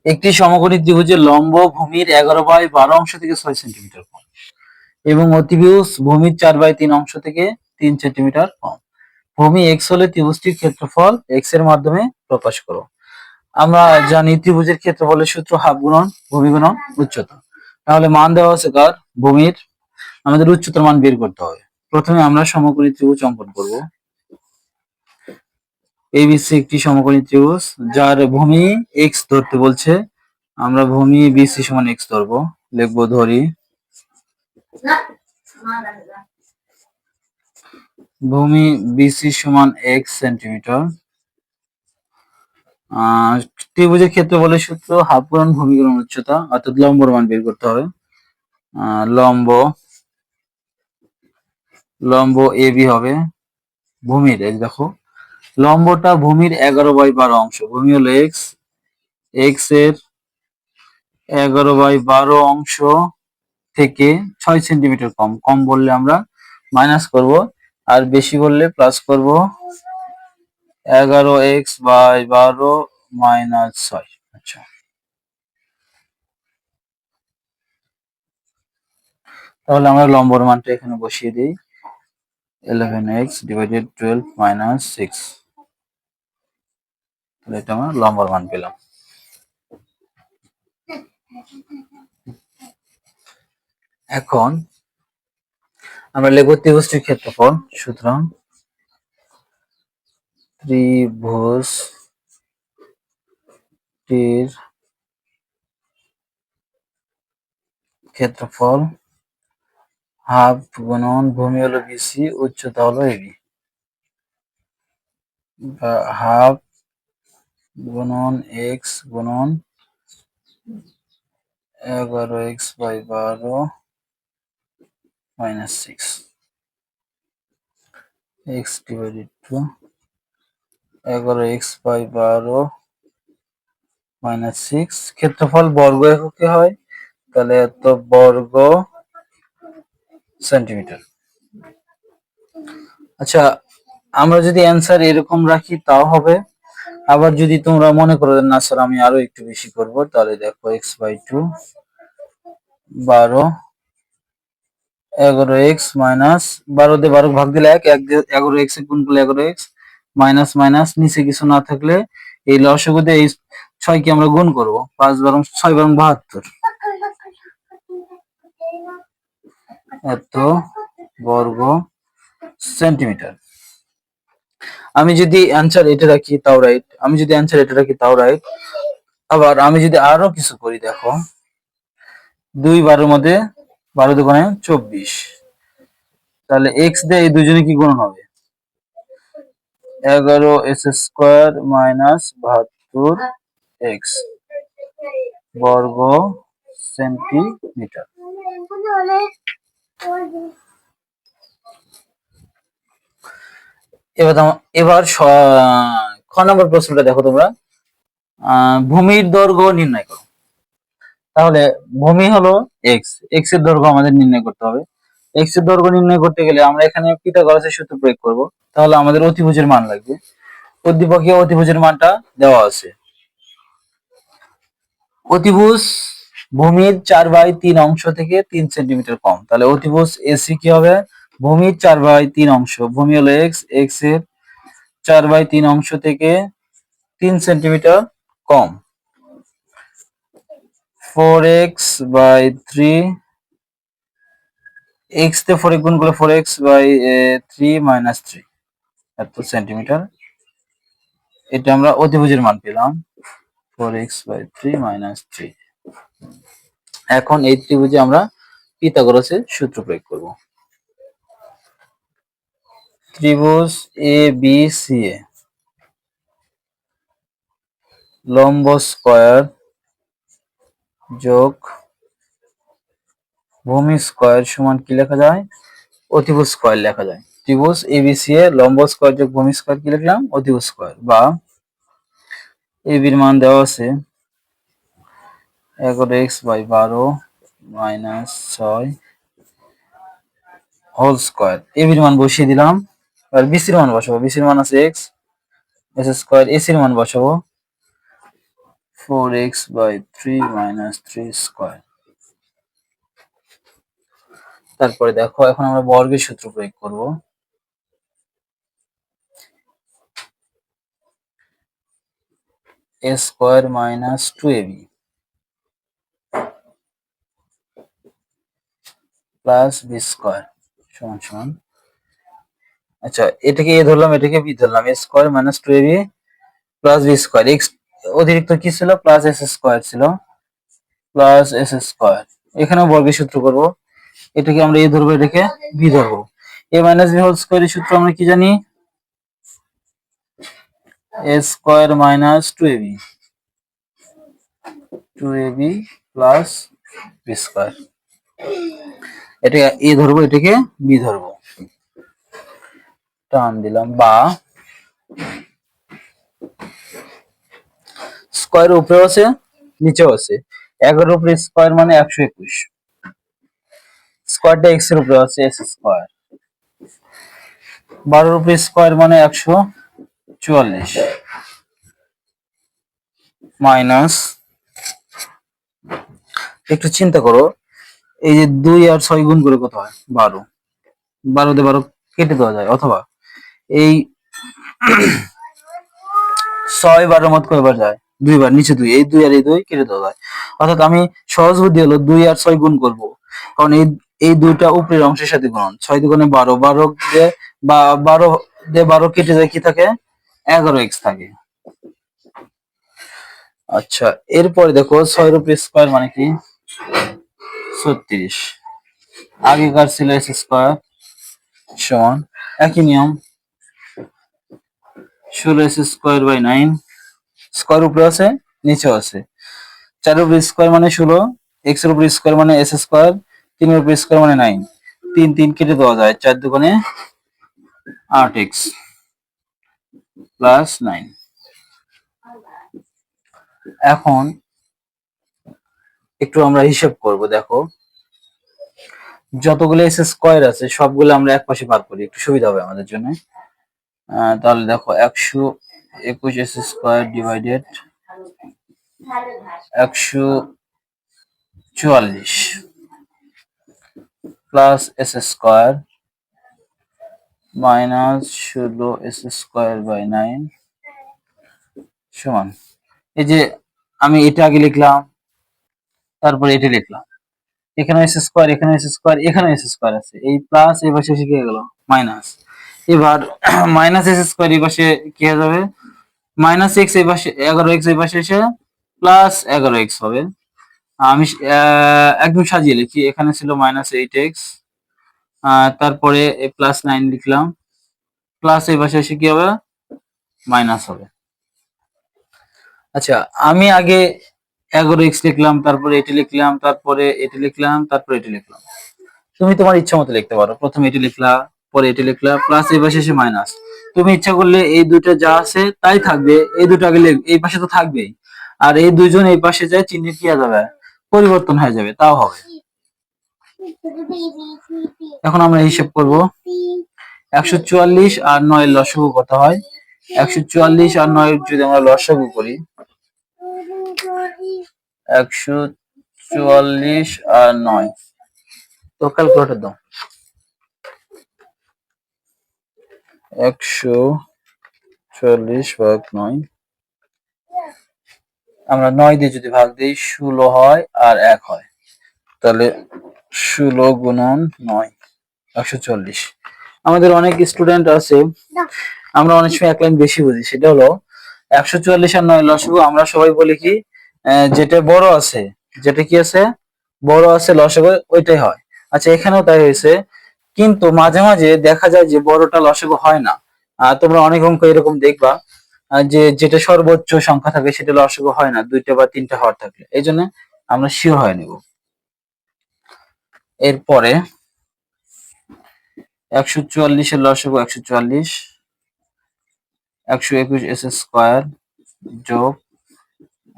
একটি সমকোণী ত্রিভুজের লম্ব ভূমির 11/12 অংশ থেকে 6 সেন্টিমিটার কম এবং অতিভুজ ভূমির 4/3 অংশ থেকে 3 সেন্টিমিটার কম। ভূমি এক্স হলে ত্রিভুজটির ক্ষেত্রফল এক্স এর মাধ্যমে প্রকাশ করো। আমরা জানি ত্রিভুজের ক্ষেত্রফলের সূত্র হাফ গুণন ভূমি গুণন উচ্চতা। তাহলে মান দেওয়া আছে কার? ভূমির। আমাদের উচ্চতার মান বের করতে হবে। প্রথমে আমরা সমকোণী ত্রিভুজ অঙ্কন করব। এবিসি একটি সমকোণী ত্রিভুজ যার ভূমি এক্স ধরতে বলছে। আমরা ভূমি বিসি সমান এক্স ধরবো, লিখবো ধরি ভূমি বিসি সমান এক্স সেন্টিমিটার। ত্রিভুজের ক্ষেত্রফলের সূত্র হাফ গুণন ভূমি গুণন উচ্চতা, অর্থাৎ লম্বর মান বের করতে হবে। লম্ব লম্ব এবি হবে ভূমির, এই দেখো লম্বটা ভূমির 11/12 অংশ। ভূমি হলো এক্স, এক্স এর 11/12 অংশ থেকে 6 সেন্টিমিটার কম। কম বললে আমরা মাইনাস করব, আর বেশি বললে প্লাস করব। 11x/12 minus 6। আচ্ছা, তাহলে আমরা লম্বর মানটা এখানে বসিয়ে দিই। 11x/12 minus 6। তাহলে এটা আমরা লম্বর মান পেলাম। এখন আমরা লিখব ত্রিভুজটির ক্ষেত্রফল। সুতরাং ত্রিভুজটির ক্ষেত্রফল হাফ গুণন ভূমি হলো বিসি, উচ্চতা হলো এবি, হাফ গুণন এক্স গুণন 11x/12 minus 6 x/2 11x/12 minus 6। ক্ষেত্রফল বর্গ এককে হয়, তাহলে এত বর্গ সেন্টিমিটার। আচ্ছা, আমরা যদি অ্যান্সার এরকম রাখি তাও হবে। আবার যদি তোমরা মনে করো না স্যার আমি আরো একটু বেশি করব, তাহলে দেখো x/2 12 11x মাইনাস 12 দিয়ে 12 ভাগ দিলে 1, 1 দিয়ে 11x এ গুণ করলে 11x মাইনাস মাইনাস নিচে কিছু না থাকলে এই লসাগু দিয়ে এই 6 কে আমরা গুণ করব। 5 বারং 6 বারং 72, এত বর্গ সেন্টিমিটার। আমি যদি অ্যান্সার এটা রাখি তাও রাইট, আমি যদি অ্যান্সার এটা রাখি তাও রাইট। আবার আমি যদি আরো কিছু করি, দেখো 2 12 মধ্যে 12 দুগুণে 24, তাহলে এক্স দিয়ে এই দুজনে কি গুণ হবে? 11s² মাইনাস 72 এক্স বর্গ সেন্টিমিটার। এবার খ নম্বর প্রশ্নটা দেখো তোমরা। ভূমির দৈর্ঘ্য নির্ণয় করো। তাহলে ভূমি হলো এক্স, এক্স এর দৈর্ঘ্য আমাদের নির্ণয় করতে হবে। এক্স এর দৈর্ঘ্য নির্ণয় করতে গেলে আমরা এখানে পিথাগোরাসের সূত্র প্রয়োগ করব। তাহলে আমাদের অতিভুজের মান লাগবে। উদ্দীপকে অতিভুজের মানটা দেওয়া আছে। অতিভুজ ভূমির 4/3 অংশ থেকে 3 সেন্টিমিটার কম। তাহলে অতিভুজ এসি কি হবে? ভূমির 4/3 অংশ, ভূমি হলো এক্স, এক্স এর 4/3 অংশ থেকে 3 সেন্টিমিটার কম। 4x/3, এক্স তে 4 গুণ করলে 4x/3 মাইনাস 3 এত সেন্টিমিটার। এটা আমরা অতিভুজের মান পেলাম 4x/3 মাইনাস 3। এখন এই ত্রিভুজে আমরা পিথাগোরাসের সূত্র প্রয়োগ করব। ত্রিভুজ এ বি সি এ লম্ব স্কয়ার যোগ ভূমি স্কয়ার সমান কি লেখা যায়? অতিভুজ স্কয়ার লেখা যায়। ত্রিভুজ এবিসি এ লম্ব স্কয়ার যোগ ভূমি স্কয়ার কি লিখলাম? অতিভুজ স্কয়ার। বা এবির মান দেওয়া আছে 11x/12 মাইনাস 6 হোল স্কয়ার। এবির মান বসিয়ে দিলাম, আর বিসির মান বসাবো। বিসির মান আছে এক্স, এস স্কয়ার। এসির মান বসাবো 4x/3 - 3 স্কয়ার। তারপরে দেখো এখন আমরা বর্গের সূত্র প্রয়োগ করব। a square minus 2ab plus b square সমান সমান, আচ্ছা এটাকে a ধরলাম এটাকে b ধরলাম, a square minus 2ab plus b square, x অতিরিক্ত কি ছিল প্লাস s স্কয়ার ছিল, প্লাস s স্কয়ার। এখানেও বর্গের সূত্র করব, এটাকে আমরা a ধরবো এটাকে b ধরবো। a মাইনাস b হোল স্কয়ারের সূত্র আমরা কি জানি, a square minus 2ab plus b square. এটাকে a ধরবো এটাকে b ধরবো, টান দিলাম, বা স্কয়ার উপরেও আছে নিচেও আছে, 11 উপরে স্কয়ার মানে 121, স্কয়ারটা x এর উপরে আছে s স্কয়ার, 12 উপরে স্কয়ার মানে 144 মাইনাস, একটু চিন্তা করো, এই যে 2 আর 6 গুণ করে কত হয় 12, 12 দিয়ে 12 কেটে দেওয়া যায়, অথবা এই 6 12 মত কয়বার যায় দুইবার, নিচে 2, এই 2 আর এই 2 কেটে দেওয়া যায়, অর্থাৎ আমি সহজ বুদ্ধি হলো 2 আর 6 গুণ করব, কারণ এই দুইটা উপরের অংশের সাথে গুণ, 6 দুগুণে 12, 12 দিয়ে 12 কেটে যায় কি থাকে 11x থাকে। আচ্ছা এরপরে দেখো 6 এর উপরে স্কয়ার মানে কি 36, আগেকার ছিল s স্কয়ার সমান একই নিয়ম 16s স্কয়ার বাই 9, স্কয়ার উপরে আছে নিচেও আছে, 4 এর উপরে স্কয়ার মানে 16, x এর উপরে স্কয়ার মানে s স্কয়ার, 3 এর উপরে স্কয়ার মানে 9, 3 3 কেটে দেওয়া যায়, 4 দুগুণে 8x প্লাস 9। এখন একটু আমরা হিসাব করব, দেখো যতগুলো s স্কয়ার আছে সবগুলো আমরা এক পাশে ভাগ করি, একটু সুবিধা হবে আমাদের জন্য। তাহলে দেখো 121 s square divided 144 plus s square minus 16 s square by 9 সমান, এই যে আমি এটা আগে লিখলাম তারপরে এটা লিখলাম, এখানে s স্কয়ার এখানে s স্কয়ার এখানে s স্কয়ার আছে, এই প্লাস এই পাশে শিখে গেল মাইনাস, এবার মাইনাস s স্কয়ার এই পাশে কি হয়ে যাবে মাইনাস x এই পাশে 11x এই পাশে এসে প্লাস 11x হবে। আমি একদম সাজিয়ে লিখি, এখানে ছিল মাইনাস 8x, তারপরে প্লাস 9 লিখলাম, প্লাস এই পাশে এসে কি হবে মাইনাস হবে। আচ্ছা আমি আগে 11x লিখলাম, তারপরে এটি লিখলাম, তারপরে এটি লিখলাম, তারপরে এটি লিখলাম, তুমি তোমার ইচ্ছা মতো লিখতে পারো, প্রথমে এটি লিখলা পরে এটি লিখলা প্লাস এই পাশে এসে মাইনাস, তুমি ইচ্ছা করলে এই দুটো যা আছে তাই থাকবে, এই দুটো আগে এই পাশে তো থাকবেই, আর এই দুইজন এই পাশে যায় চিহ্ন কি হয়ে যাবে পরিবর্তন হয়ে যাবে, তাও হবে। এখন আমরা হিসাব করব 144 আর 9 লসাগু কত হয়, 144 আর 9 যদি আমরা লসাগু করি, 144 আর 9, তো ক্যালকুলেটর দাও, 144 ভাগ 9, আমরা 9 দিয়ে যদি ভাগ দিই 16 হয় আর 1 হয়, তাহলে 16 গুণন 9 140। আমাদের অনেক স্টুডেন্ট আছে আমরা অনেক সময় এক লাইন বেশি বুঝি, সেটা হলো 144 আর 9 লসাগু আমরা সবাই বলি কি যেটা বড় আছে, যেটা কি আছে বড় আছে লসাগু ওইটাই হয়। আচ্ছা এখানেও তাই হয়েছে, কিন্তু মাঝে মাঝে দেখা যায় যে বড়টা লসাগু হয় না, তোমরা অনেক অঙ্ক এরকম দেখবা যে যেটা সর্বোচ্চ সংখ্যা থাকে সেটা লসাগু হয় না, 2টা বা 3টা হওয়ার থাকলে, এই জন্য আমরা শিওর হয়ে নিব। এরপরে 144 এর লসাগু 144, 121 s স্কয়ার যোগ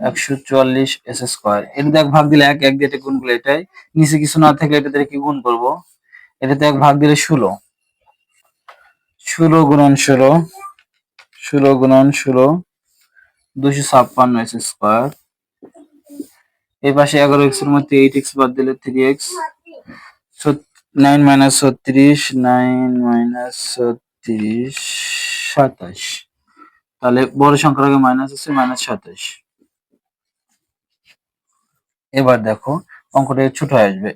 144 s স্কয়ার, এটা দেখ ভাগ দিলে 1 1 দিয়ে এটা গুণ করলে এটাই, নিচে কিছু না থাকলে এটা দিয়ে কি গুণ করব, এটাতে 1 ভাগ দিলে 16, 16 গুণন 16, 16 গুণন 16 256 s স্কয়ার এই পাশে 11x এর মধ্যে 8x বাদ দিলে 3x, 9 মাইনাস 36, 9 মাইনাস 36, 27। তাহলে বড় সংখ্যার আগে মাইনাস আছে, -27। এবার দেখো অঙ্কটা ছোট হয়ে আসবে।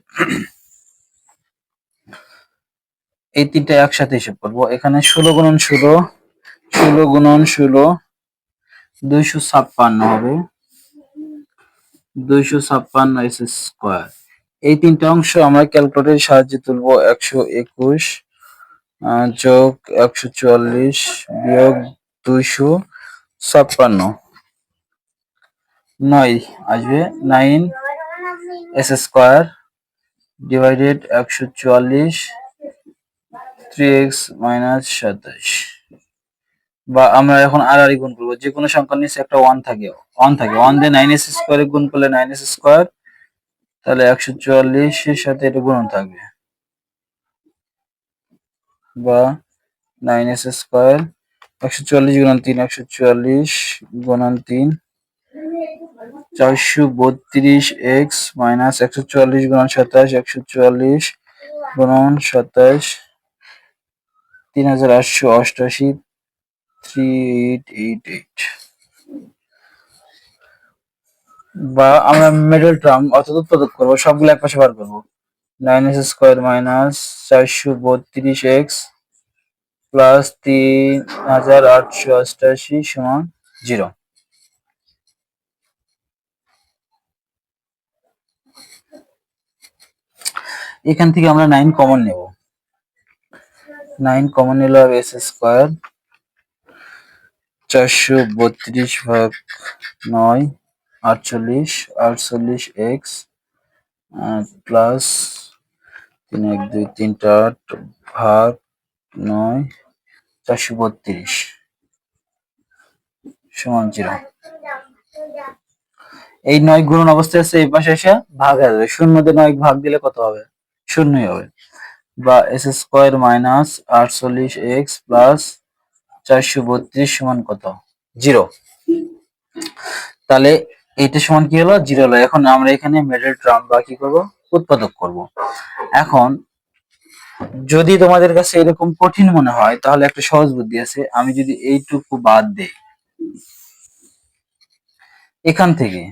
এই তিনটা একসাথে হিসাব করবো। এখানে 16 গুণন 16, 16 গুণন 16 256 হবে, 256 স্কোয়ার। এই তিনটা অংশ আমরা ক্যালকুলেটরের সাহায্যে তুলবো। 121 যোগ 144 বিয়োগ 256, 9 আসবে, 9 S square divided 144 3x minus 27। বা আমরা এখন আর গুণ করবো, যে কোনো সংখ্যার নিচে একটা 1 থাকে, 1 দিয়ে 9s স্কোয়ারে গুণ করলে 9s স্কোয়ার, তাহলে 144 এর সাথে এটা গুণন থাকবে, বা 9s স্কোয়ার 144 গুণন 3, 144 গুণন 3 432x মাইনাস 144 গুণন 27, 144 গুণন 27 3888, 3888। বা আমরা মিডল টার্ম অর্থাৎ উৎপাদক করবো, সবগুলো একপাশে বার করবো। 9s square minus 432x plus 3888 সমান 0। এখান থেকে আমরা 9 কমন নেব। 9 কমন নিলে হবে s স্কোয়ার 432 ভাগ 9 48, 48x প্লাস 3 1 2 3 8 ভাগ 9 432 সমান 0। এই 9 গুণন অবস্থায় আছে, এই পাশে এসে ভাগ হয়ে যাবে, শূন্য দিয়ে 9 ভাগ দিলে কত হবে? শূন্যই হবে। বা S square minus 48x plus 432 সমান কত? 0। তাহলে এইটা সমান কি হলো? 0 হলো। এখন আমরা এখানে মিডল টার্ম বা কি করব? উৎপাদক করব। এখন যদি তোমাদের কাছে এরকম কঠিন মনে হয় তাহলে একটা সহজ বুদ্ধি আছে। আমি যদি এইটুকু বাদ দেই এখান থেকে,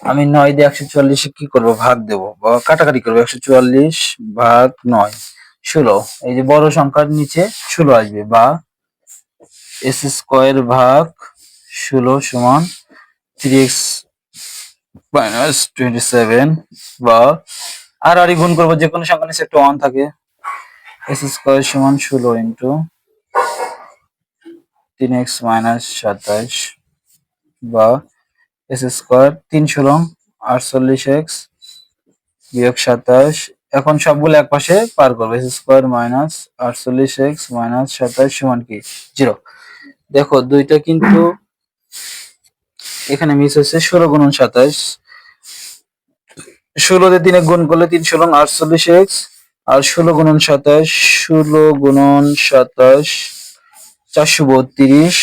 আমি 9 দিয়ে 144 কি করব? ভাগ দেব বা কাটাকাটি করব। 144 ভাগ 9 16। এই যে বড় সংখ্যার নিচে 16 আসবে, বা এস স্কোয়ার ভাগ 16 সমান 3x মাইনাস 27। বা আর গুণ করবো, যে কোনো সংখ্যার নিচে একটা 1 থাকে। এস স্কোয়ার সমান 16 ইন্টু 3x মাইনাস 27, বা এস স্কোয়ার 3 16 48x বিয়োগ 27। এখন সবগুলো এক পাশে পার করবো। S square minus 48x minus 27 সমান কি? 0। দেখো দুইটা কিন্তু এখানে মিস হচ্ছে। 16 গুণন 27, 16 দিয়ে 3 গুণ করলে 3 16 48x, আর 16 গুণন 27, 16 গুণন 27 432,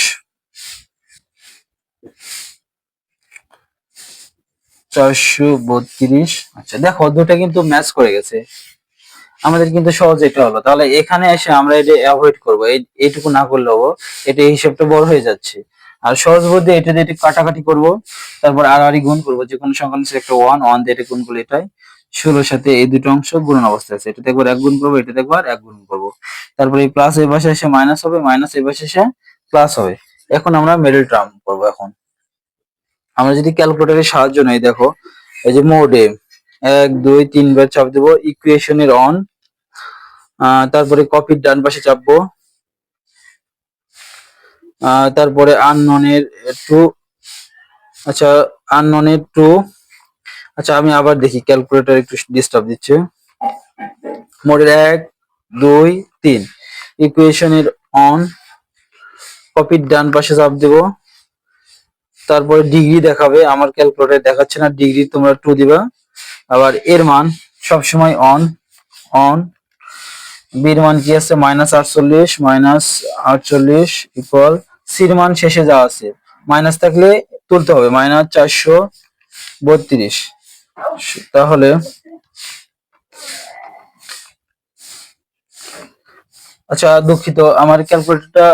432। আচ্ছা দেখো দুটো কিন্তু ম্যাচ করে গেছে, আমাদের কিন্তু সহজ এটা হলো। তাহলে এখানে এসে আমরা এটা অ্যাভয়েড করবো, এইটুকু না করলেও এটা হিসাবটা বড় হয়ে যাচ্ছে। আর সহজ বুদ্ধি এটা দিয়ে কাটাকাটি করব, তারপর আর গুণ করবো, যে কোনো সংখ্যা নিচে একটা 1 1 দিয়ে এটা গুণ করলে এটাই 16 সাথে এই দুটো অংশ গুণন অবস্থায় আছে। এটা একবার 1 গুণ করবো, এটা একবার 1 গুণ করবো, তারপর এই প্লাস এই পাশে এসে মাইনাস হবে, মাইনাস এই পাশে এসে প্লাস হবে। এখন আমরা মিডল টার্ম করবো। এখন আমরা যদি ক্যালকুলেটরের সাহায্য নেই, দেখো এই যে মোডে 1 2 3 বার চাপ দেবো, ইকুয়েশনের অন, তারপরে কপির ডান পাশে চাপবো, তারপরে আননোনের 2, আচ্ছা আননোনের 2। আচ্ছা আমি আবার দেখি, ক্যালকুলেটর একটু ডিস্টার্ব দিচ্ছে। মোডের 1 2 3, ইকুয়েশনের অন, কপির ডান পাশে চাপ দেবো, তারপরে ডিগ্রি দেখাবে, আমার ক্যালকুলেটর দেখাচ্ছে না ডিগ্রি, তোমরা 2 দিবা। আবার এর মান সবসময় অন, অন। বির মান কি আছে? -48 -48 ইকুয়াল, সির মান শেষে যা আছে, মাইনাস থাকলে তুলতে হবে, -432। তাহলে আচ্ছা, দুঃখিত, আমার ক্যালকুলেটরটা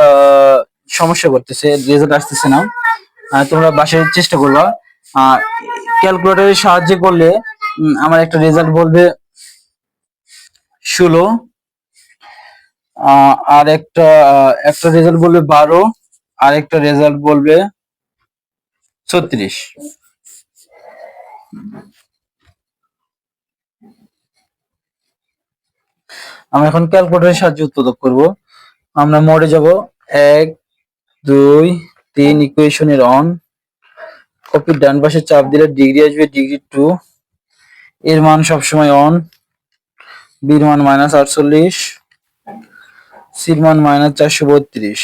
সমস্যা করতেছে, রেজাল্ট আসতেছে না। তোমরা বাসায় চেষ্টা করবা। ক্যালকুলেটরের সাহায্যে করলে আমার একটা রেজাল্ট বলবে 16, আর একটা রেজাল্ট বলবে 12, আর একটা রেজাল্ট বলবে 36। আমরা এখন ক্যালকুলেটরের সাহায্যে উৎপাদক করব। আমরা মোডে যাব, 1 2 3 ইকুয়েশনের অন, কপির ডান পাশে চাপ দিলে ডিগ্রি আসবে ডিগ্রি 2, এর মান সবসময় অন, বির মান -48, সির মান -432।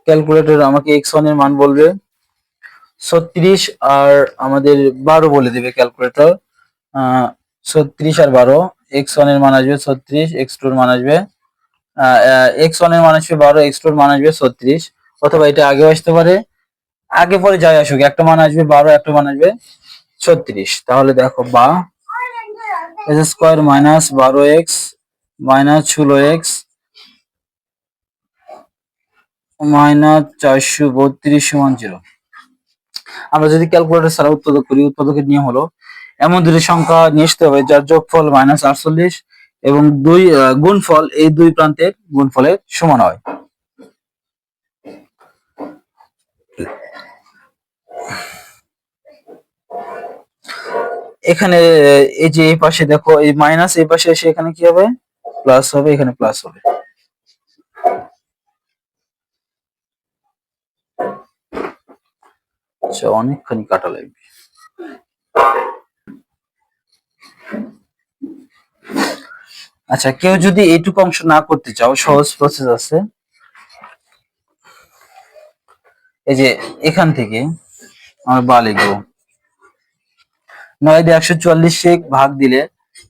ক্যালকুলেটর আমাকে x1 এর মান বলবে 36 আর আমাদের 12 বলে দেবে ক্যালকুলেটর। 36 আর 12, x1 এর মান আসবে 36, x2 এর মান আসবে x1 এর মান আসবে 12, x2 এর মান আসবে 36, অথবা এটা আগেও আসতে পারে, আগে পরে যাই আসুক, একটা মান আসবে 12, একটা মান আসবে 36। তাহলে দেখো, বা s স্কয়ার -12x -16x -432 সমান 0। আমরা যদি ক্যালকুলেটর ছাড়া উৎপাদক করি, উৎপাদকের নিয়ম হলো এমন দুটি সংখ্যা নিয়ে আসতে হবে যার যোগফল -48 এবং দুই গুণফল এই দুই প্রান্তের গুণফলের সমান হয়। এখানে এই যে এই পাশে দেখো, এই মাইনাস এই পাশে এসে এখানে কি হবে, প্লাস হবে, এখানে প্লাস হবে। আচ্ছা, অনেকখানি কাটা লাগবে। আচ্ছা, কেউ যদি এইটুকু অংশ না করতে চাও, সহজ প্রসেস আছে। এই যে এখান থেকে আমরা বা লিখবো, 9 দিয়ে 144 ভাগ দিলে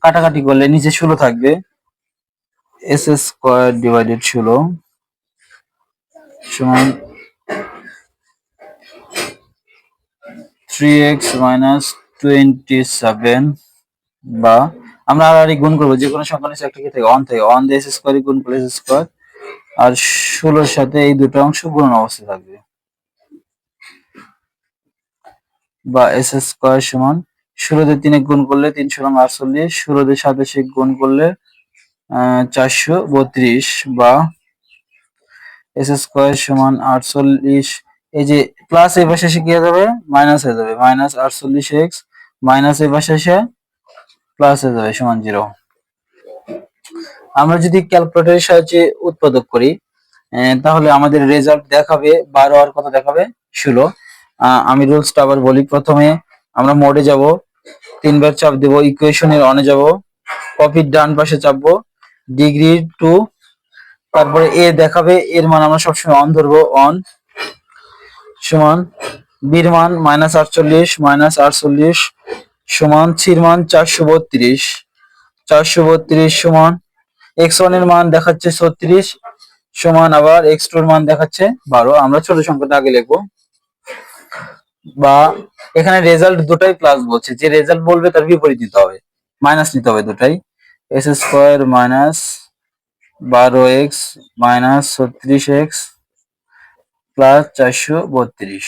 কাটাকাটি করলে নিচে 16 থাকবে, s স্কয়ার ডিভাইডেড 16 সমান 3x -27। বা আমরা আর গুণ করবো, যে কোনো সংখ্যা নিচে একটা কি থাকে, অন থাকে, অন দিয়ে s স্কয়ার গুণ করলে s স্কয়ার, আর 16 এর সাথে এই দুটো অংশ গুণন অবস্থায় থাকবে। বা s স্কয়ার সমান 16 দিয়ে 3 গুণ করলে 3 16 48, 16 দিয়ে 27 গুণ করলে 432, বা s স্কয়ার সমান 48, এই যে প্লাস এই পাশে এসে কি হয়ে যাবে, মাইনাস হয়ে যাবে, -48x মাইনাস এই পাশে এসে প্লাস হয়ে যাবে সমান 0। আমরা যদি ক্যালকুলেটরের সাহায্যে উৎপাদক করি, তাহলে আমাদের রেজাল্ট দেখাবে 12 আর কত দেখাবে, 16। আমি রুলসটা আবার বলি। প্রথমে আমরা মোডে যাব, 3 বার চাপ দেব, ইকুয়েশনের অনে যাব, কপির ডান পাশে চাপবো, ডিগ্রি 2, তারপরে এ দেখাবে, এর মান আমরা সবসময় অন ধরবো, অন সমান বির মান -48 সমান সির মান 432, 432 সমান x1 এর মান দেখাচ্ছে 36 সমান আবার x2 এর মান দেখাচ্ছে 12। আমরা ছোট সংখ্যাটা আগে লিখবো। বা এখানে রেজাল্ট দুটাই প্লাস বলছে, যে রেজাল্ট বলবে তার বিপরীত দিতে হবে, মাইনাস নিতে হবে দুটাই। s square -12x -36x plus 432।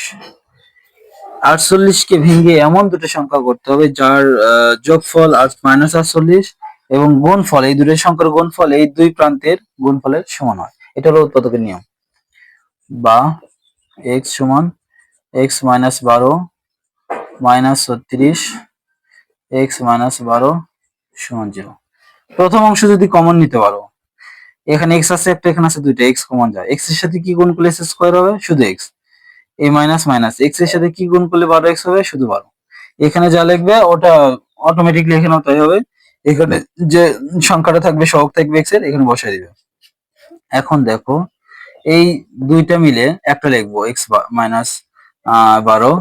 48 কে ভেঙে এমন দুটো সংখ্যা করতে হবে যার যোগফল -48 এবং গুণফল, এই দুটো সংখ্যার গুণফল এই দুই প্রান্তের গুণফলের সমান হয়। এটা হলো উৎপাদকের নিয়ম। বা x সমান x -12 -36 x -12 সমান 0। প্রথম অংশ যদি কমন নিতে পারো, এখানে x আছে একটা, এখানে আছে দুইটা, x কমন যায়, x এর সাথে কি গুণ করলে s স্কয়ার হবে, শুধু x, এই মাইনাস মাইনাস x এর সাথে কি গুণ করলে 12x হবে, শুধু 12। এখানে যা লিখবে ওটা অটোমেটিকলি এখানেও তাই হবে। এখানে যে সংখ্যাটা থাকবে সহগ থাকবে x এর, এখানে বসাই দিবে। এখন দেখো, এই দুইটা মিলে একটা লিখবো x -12,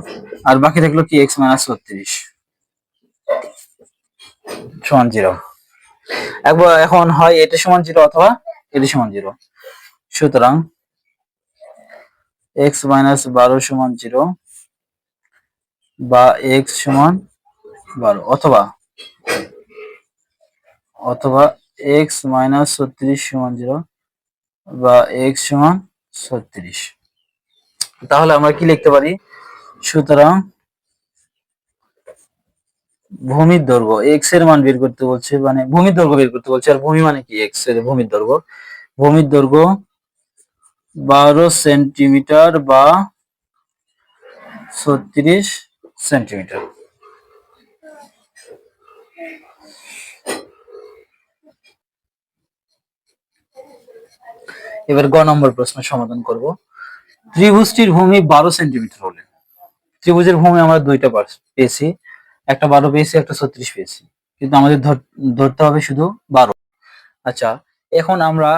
আর বাকি থাকলো কি x -36 সমান 0। একবার এখন হয় এটা সমান 0 অথবা এটা সমান 0। সুতরাং এক্স মাইনাস 12 সমান 0 বা এক্স সমান 12, অথবা অথবা এক্স মাইনাস 36 সমান 0 বা এক্স সমান 36। তাহলে আমরা কি লিখতে পারি? সুতরাং ভূমির দৈর্ঘ্য এক্স এর মান বের করতে বলছে, মানে ভূমির দৈর্ঘ্য বের করতে বলছে, আর ভূমি মানে কি? এক্স এর ভূমির দৈর্ঘ্য। ভূমির দৈর্ঘ্য 12 সেন্টিমিটার বা 36 সেন্টিমিটার। এবার গ নম্বর প্রশ্ন সমাধান করব। ত্রিভুজটির ভূমি 12 সেন্টিমিটার হলে, ত্রিভুজের ভূমি আমরা দুইটা পেয়েছি, একটা 12 পেয়েছি, একটা 36 পেয়েছি, কিন্তু আমাদের ধরতে হবে শুধু 12। আচ্ছা, এখন আমরা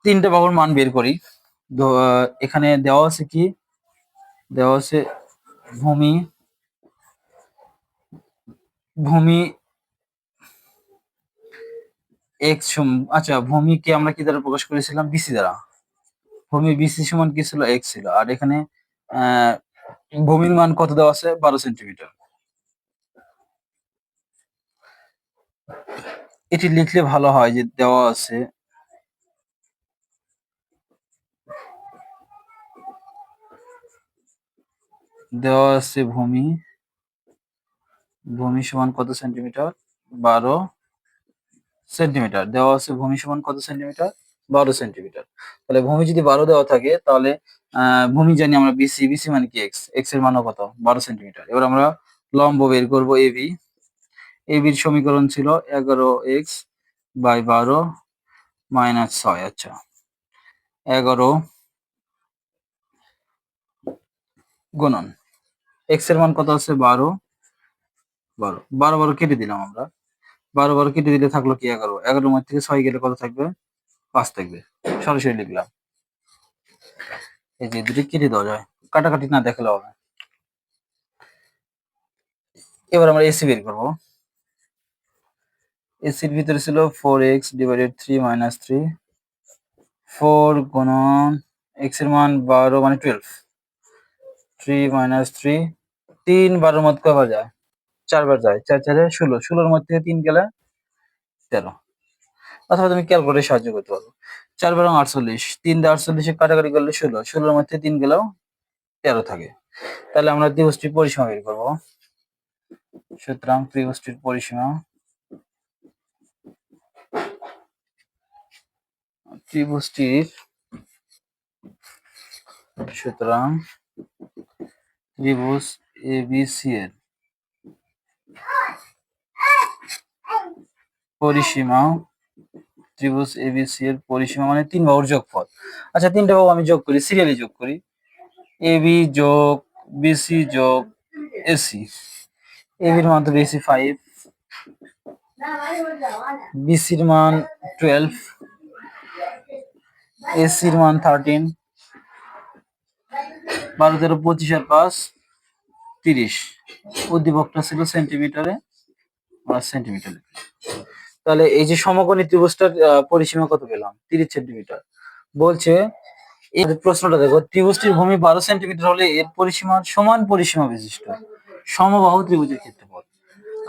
তিনটা বাহুর মান বের করি। এখানে দেওয়া আছে কি? দেওয়া আছে ভূমি, ভূমি এক্স, আচ্ছা ভূমিকে আমরা কি দ্বারা প্রকাশ করেছিলাম? বিসি দ্বারা। ভূমি বিসি সমান কি ছিল? এক্স ছিল। আর এখানে আহ ভূমির মান কত দেওয়া আছে? 12 সেন্টিমিটার। এটি লিখলে ভালো হয় যে দেওয়া আছে ভূমি, ভূমি সমান কত সেন্টিমিটার? 12 সেন্টিমিটার। দেওয়া আছে ভূমি সমান কত সেন্টিমিটার? 12 সেন্টিমিটার। তাহলে ভূমি যদি 12 দেওয়া থাকে, তাহলে ভূমি জানি আমরা বিসি, বিসি মানে কি? এক্স, এক্স এর মানও কত? 12 সেন্টিমিটার। এবার আমরা লম্ব বের করব এবি। এবির সমীকরণ ছিল 11 এক্স বাই 12 মাইনাস 6। আচ্ছা, 11 গুণন এক্স এর মান কত আছে? 12, 12 12 12 কেটে দিলাম আমরা। 12 12 কেটে দিলে থাকলো কি? 11। 11 মধ্যে থেকে 6 গেলে কত থাকবে? 5 থাকবে। সরাসরি লিখলাম। এই যে দুটো কেটে দেওয়া যায়, কাটাকাটি না দেখালে হবে। এবার আমরা এসি বের করবো। এসির ভিতরে ছিল 4x ডিভাইডেড 3 মাইনাস 3, 4 গুণন এক্স এর মান 12 মানে 12, 3 মাইনাস 3, 3 12 মধ্যে কবার যায়? 4 বার যায়। 4 4 16, 16 মধ্যে থেকে 3 গেলে 13। অথবা তুমি ক্যালকুলেটরে সাহায্য করতে পারো। 4 বারং 48, 3 দিয়ে 48 কাটাকাটি করলে 16, 16 মধ্যে 3 গেলেও 13 থাকে। তাহলে আমরা ত্রিভুজটির পরিসীমা বের করবো। সুতরাং ত্রিভুজটির পরিসীমা, ত্রিভুজটির সুতরাং ত্রিভুজ এবিসি এর পরিসীমা, ত্রিভুজ এবিসি এর পরিসীমা মানে 3 বাহুর যোগফল। আচ্ছা, 3টা বাহু আমি যোগ করি, সিরিয়ালি যোগ করি। এবি যোগ বিসি যোগ এসি। এবির মান তো বেশি 5, বিসির মান 12, এসির মান 13, 12 13 25 আর 5 30। উদ্দীপকটা ছিল সেন্টিমিটারে, আমরা সেন্টিমিটার। তাহলে এই যে সমকোণী ত্রিভুজটার পরিসীমা কত পেলাম? 30 সেন্টিমিটার। বলছে এই প্রশ্নটা দেখো, ত্রিভুজটির ভূমি 12 সেন্টিমিটার হলে এর পরিসীমার সমান পরিসীমা বিশিষ্ট সমবাহু ত্রিভুজের ক্ষেত্রফল।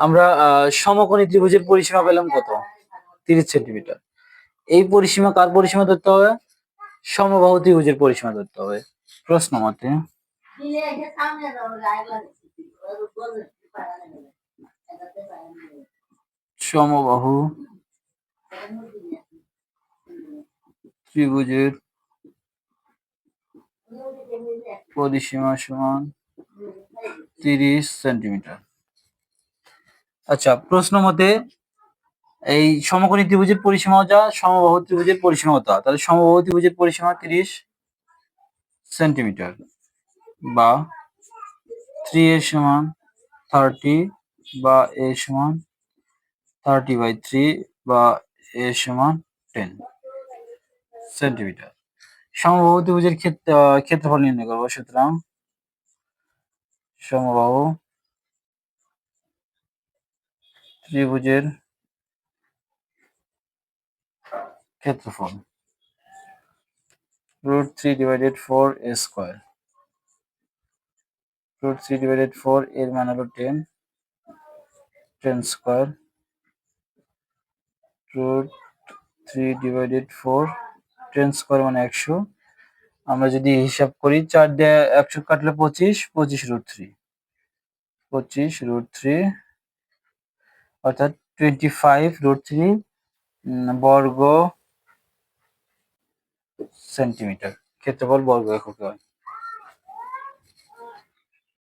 আমরা সমকোণী ত্রিভুজের পরিসীমা পেলাম কত? 30 সেন্টিমিটার। এই পরিসীমা কার পরিসীমা ধরতে হবে? সমবাহু ত্রিভুজের পরিসীমা ধরতে হবে প্রশ্ন মতে। সমবাহু ত্রিভুজের পরিসীমা সমান 30 সেন্টিমিটার। আচ্ছা, প্রশ্ন মতে এই সমকোণী ত্রিভুজের পরিসীমা যা, সমবাহু ত্রিভুজের পরিসীমা তা। তাহলে সমবাহু ত্রিভুজের পরিসীমা 30 সেন্টিমিটার বা 3 এর সমান 30 বা এ সমান 30/3 বা এ সমান 10 সেন্টিমিটার। সমবাহু ত্রিভুজের ক্ষেত্রফল নির্ণয় করবো। সুতরাং সমবাহু ত্রিভুজের ক্ষেত্রফল √3 ডিভাইডেড 4 a স্কোয়ার। √3 ডিভাইডেড 4 এর মান হলো 10, 10 স্কোয়ার। √3 ডিভাইডেড 4, 10 স্কোয়ার মানে 100। আমরা যদি হিসাব করি 4 দিয়ে 100 কাটলে 25, 25 √3 অর্থাৎ 25 √3 বর্গ সেন্টিমিটার, ক্ষেত্রফল বর্গ এককে হয়।